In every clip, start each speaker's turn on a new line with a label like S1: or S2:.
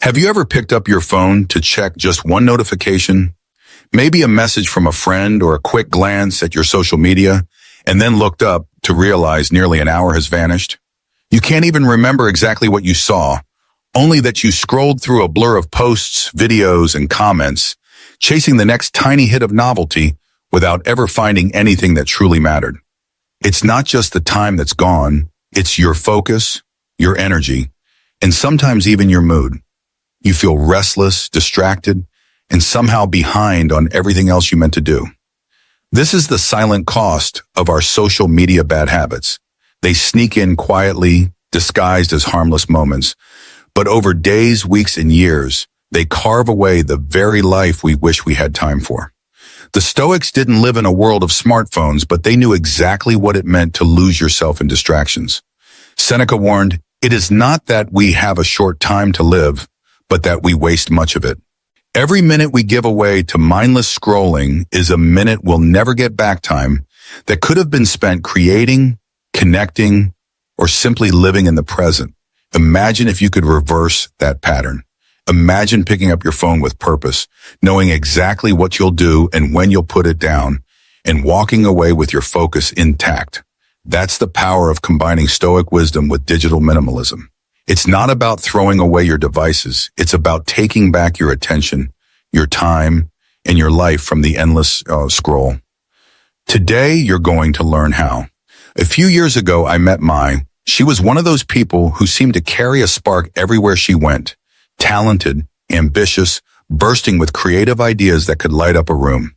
S1: Have you ever picked up your phone to check just one notification, maybe a message from a friend or a quick glance at your social media, and then looked up to realize nearly an hour has vanished? You can't even remember exactly what you saw, only that you scrolled through a blur of posts, videos, and comments, chasing the next tiny hit of novelty without ever finding anything that truly mattered. It's not just the time that's gone, it's your focus, your energy, and sometimes even your mood. You feel restless, distracted, and somehow behind on everything else you meant to do. This is the silent cost of our social media bad habits. They sneak in quietly, disguised as harmless moments, but over days, weeks, and years, they carve away the very life we wish we had time for. The Stoics didn't live in a world of smartphones, but they knew exactly what it meant to lose yourself in distractions. Seneca warned, "It is not that we have a short time to live, but that we waste much of it." Every minute we give away to mindless scrolling is a minute we'll never get back time that could have been spent creating, connecting, or simply living in the present. Imagine if you could reverse that pattern. Imagine picking up your phone with purpose, knowing exactly what you'll do and when you'll put it down, and walking away with your focus intact. That's the power of combining Stoic wisdom with digital minimalism. It's not about throwing away your devices. It's about taking back your attention, your time, and your life from the endless scroll. Today, you're going to learn how. A few years ago, I met Mai. She was one of those people who seemed to carry a spark everywhere she went. Talented, ambitious, bursting with creative ideas that could light up a room.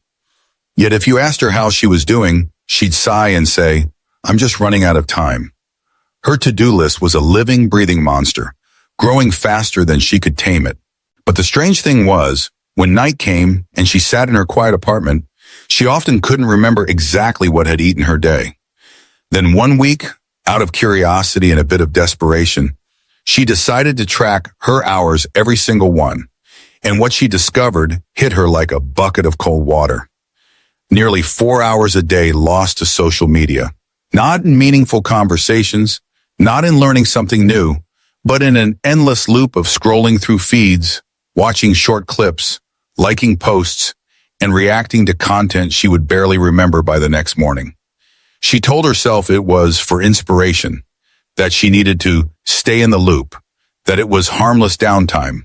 S1: Yet if you asked her how she was doing, she'd sigh and say, "I'm just running out of time." Her to-do list was a living, breathing monster, growing faster than she could tame it. But the strange thing was, when night came and she sat in her quiet apartment, she often couldn't remember exactly what had eaten her day. Then one week, out of curiosity and a bit of desperation, she decided to track her hours, every single one. And what she discovered hit her like a bucket of cold water. Nearly 4 hours a day lost to social media. Not in meaningful conversations, not in learning something new, but in an endless loop of scrolling through feeds, watching short clips, liking posts, and reacting to content she would barely remember by the next morning. She told herself it was for inspiration, that she needed to stay in the loop, that it was harmless downtime.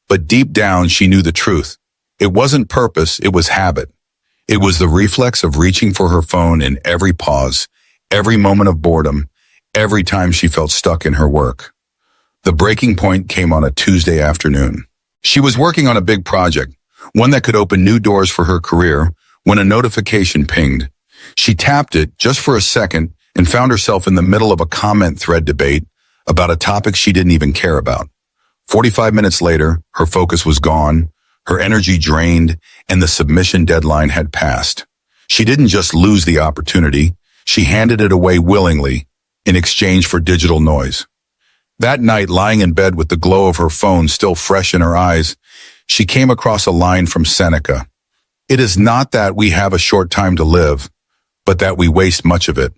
S1: But deep down, she knew the truth. It wasn't purpose, it was habit. It was the reflex of reaching for her phone in every pause, every moment of boredom, every time she felt stuck in her work. The breaking point came on a Tuesday afternoon. She was working on a big project, one that could open new doors for her career, when a notification pinged. She tapped it just for a second and found herself in the middle of a comment thread debate about a topic she didn't even care about. 45 minutes later, her focus was gone, her energy drained, and the submission deadline had passed. She didn't just lose the opportunity, she handed it away willingly in exchange for digital noise. That night, lying in bed with the glow of her phone still fresh in her eyes, she came across a line from Seneca. "It is not that we have a short time to live, but that we waste much of it."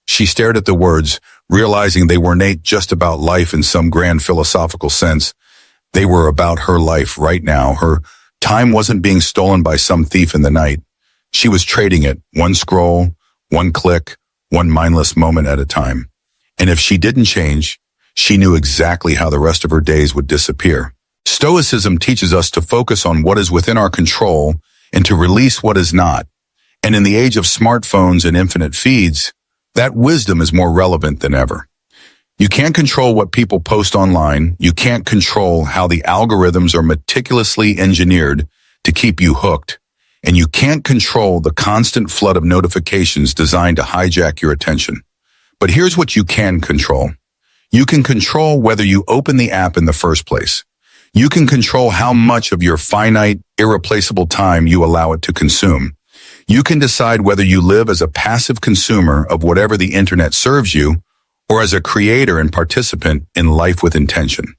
S1: She stared at the words, realizing they weren't just about life in some grand philosophical sense. They were about her life right now. Her time wasn't being stolen by some thief in the night. She was trading it, one scroll, one click, one mindless moment at a time. And if she didn't change, she knew exactly how the rest of her days would disappear. Stoicism teaches us to focus on what is within our control and to release what is not. And in the age of smartphones and infinite feeds, that wisdom is more relevant than ever. You can't control what people post online. You can't control how the algorithms are meticulously engineered to keep you hooked. And you can't control the constant flood of notifications designed to hijack your attention. But here's what you can control. You can control whether you open the app in the first place. You can control how much of your finite, irreplaceable time you allow it to consume. You can decide whether you live as a passive consumer of whatever the internet serves you, or as a creator and participant in life with intention.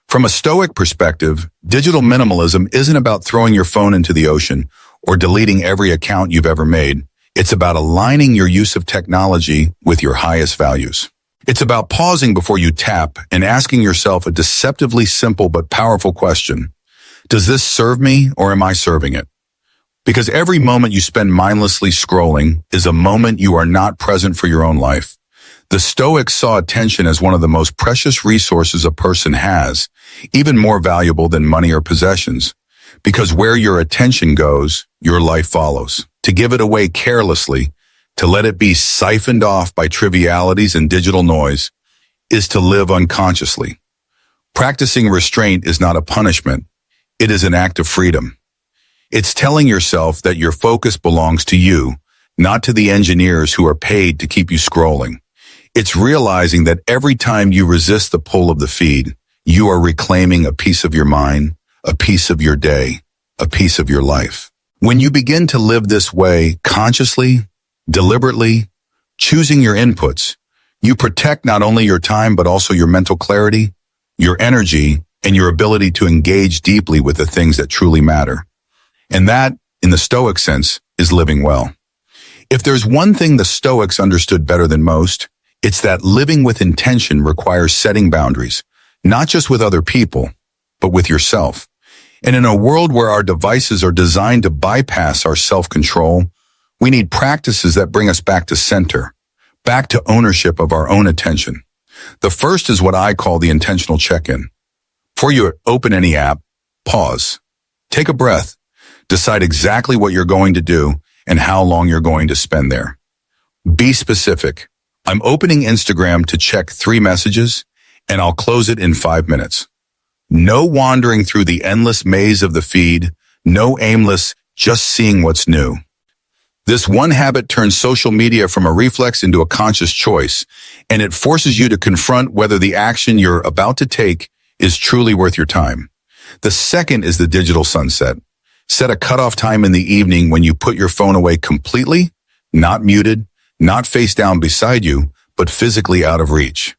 S1: From a Stoic perspective, digital minimalism isn't about throwing your phone into the ocean or deleting every account you've ever made. It's about aligning your use of technology with your highest values. It's about pausing before you tap and asking yourself a deceptively simple but powerful question. Does this serve me or am I serving it? Because every moment you spend mindlessly scrolling is a moment you are not present for your own life. The Stoics saw attention as one of the most precious resources a person has, even more valuable than money or possessions. Because where your attention goes, your life follows. To give it away carelessly, to let it be siphoned off by trivialities and digital noise, is to live unconsciously. Practicing restraint is not a punishment. It is an act of freedom. It's telling yourself that your focus belongs to you, not to the engineers who are paid to keep you scrolling. It's realizing that every time you resist the pull of the feed, you are reclaiming a piece of your mind, a piece of your day, a piece of your life. When you begin to live this way consciously, deliberately, choosing your inputs, you protect not only your time but also your mental clarity, your energy, and your ability to engage deeply with the things that truly matter. And that, in the Stoic sense, is living well. If there's one thing the Stoics understood better than most, it's that living with intention requires setting boundaries, not just with other people, but with yourself. And in a world where our devices are designed to bypass our self-control, we need practices that bring us back to center, back to ownership of our own attention. The first is what I call the intentional check-in. Before you open any app, pause. Take a breath. Decide exactly what you're going to do and how long you're going to spend there. Be specific. I'm opening Instagram to check 3 messages, and I'll close it in 5 minutes. No wandering through the endless maze of the feed, no aimless, just seeing what's new. This one habit turns social media from a reflex into a conscious choice, and it forces you to confront whether the action you're about to take is truly worth your time. The second is the digital sunset. Set a cutoff time in the evening when you put your phone away completely, not muted, not face down beside you, but physically out of reach.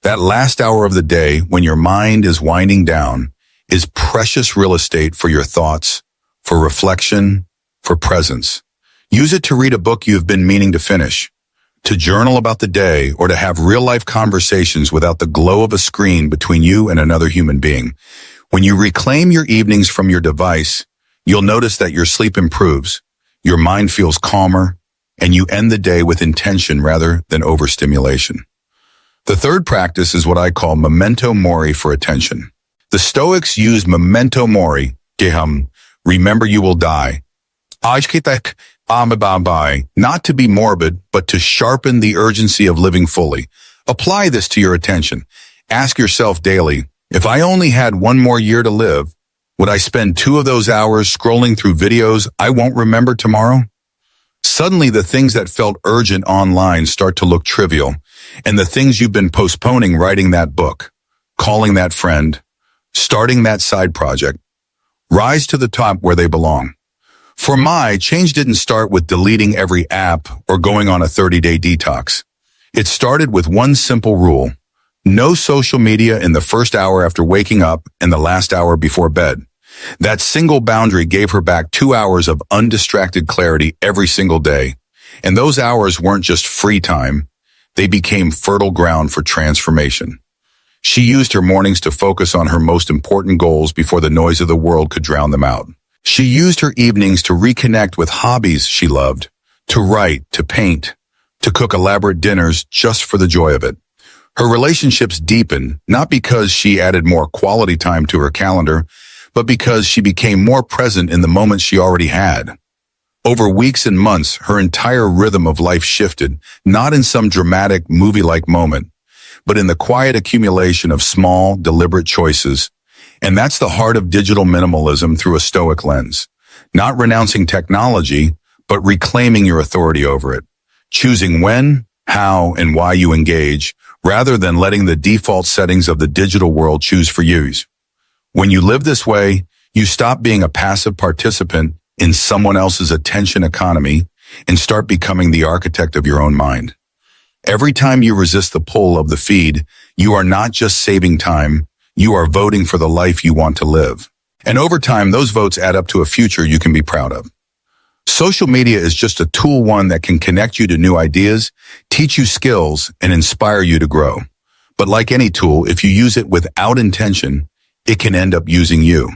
S1: That last hour of the day when your mind is winding down is precious real estate for your thoughts, for reflection, for presence. Use it to read a book you've been meaning to finish, to journal about the day, or to have real-life conversations without the glow of a screen between you and another human being. When you reclaim your evenings from your device, you'll notice that your sleep improves, your mind feels calmer, and you end the day with intention rather than overstimulation. The third practice is what I call memento mori for attention. The Stoics used memento mori, remember you will die, not to be morbid, but to sharpen the urgency of living fully. Apply this to your attention. Ask yourself daily, if I only had 1 more year to live, would I spend 2 of those hours scrolling through videos I won't remember tomorrow? Suddenly, the things that felt urgent online start to look trivial, and the things you've been postponing, writing that book, calling that friend, starting that side project, rise to the top where they belong. For my change didn't start with deleting every app or going on a 30-day detox. It started with one simple rule: no social media in the first hour after waking up and the last hour before bed. That single boundary gave her back 2 hours of undistracted clarity every single day. And those hours weren't just free time. They became fertile ground for transformation. She used her mornings to focus on her most important goals before the noise of the world could drown them out. She used her evenings to reconnect with hobbies she loved, to write, to paint, to cook elaborate dinners just for the joy of it. Her relationships deepened, not because she added more quality time to her calendar, but because she became more present in the moments she already had. Over weeks and months, her entire rhythm of life shifted, not in some dramatic movie-like moment, but in the quiet accumulation of small, deliberate choices. And that's the heart of digital minimalism through a Stoic lens. Not renouncing technology, but reclaiming your authority over it. Choosing when, how, and why you engage, rather than letting the default settings of the digital world choose for you. When you live this way, you stop being a passive participant in someone else's attention economy and start becoming the architect of your own mind. Every time you resist the pull of the feed, you are not just saving time, you are voting for the life you want to live. And over time, those votes add up to a future you can be proud of. Social media is just a tool, one that can connect you to new ideas, teach you skills, and inspire you to grow. But like any tool, if you use it without intention, it can end up using you.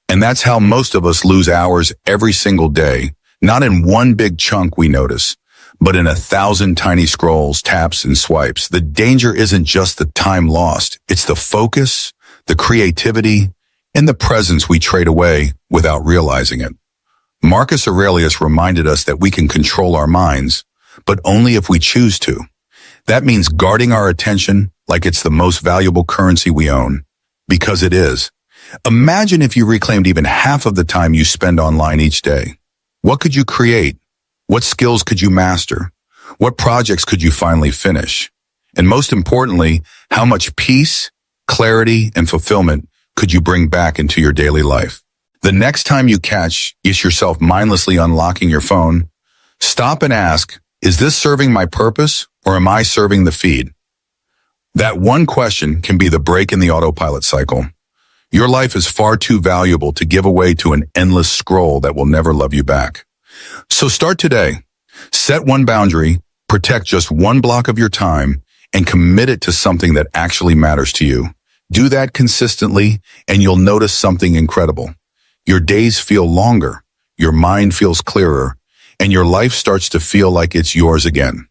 S1: And that's how most of us lose hours every single day, not in one big chunk we notice, but in 1,000 tiny scrolls, taps, and swipes. The danger isn't just the time lost. It's the focus, the creativity, and the presence we trade away without realizing it. Marcus Aurelius reminded us that we can control our minds, but only if we choose to. That means guarding our attention like it's the most valuable currency we own, because it is. Imagine if you reclaimed even half of the time you spend online each day. What could you create? What skills could you master? What projects could you finally finish? And most importantly, how much peace, clarity, and fulfillment could you bring back into your daily life? The next time you catch yourself mindlessly unlocking your phone, stop and ask, is this serving my purpose or am I serving the feed? That one question can be the break in the autopilot cycle. Your life is far too valuable to give away to an endless scroll that will never love you back. So start today. Set one boundary, protect just one block of your time, and commit it to something that actually matters to you. Do that consistently, and you'll notice something incredible. Your days feel longer, your mind feels clearer, and your life starts to feel like it's yours again.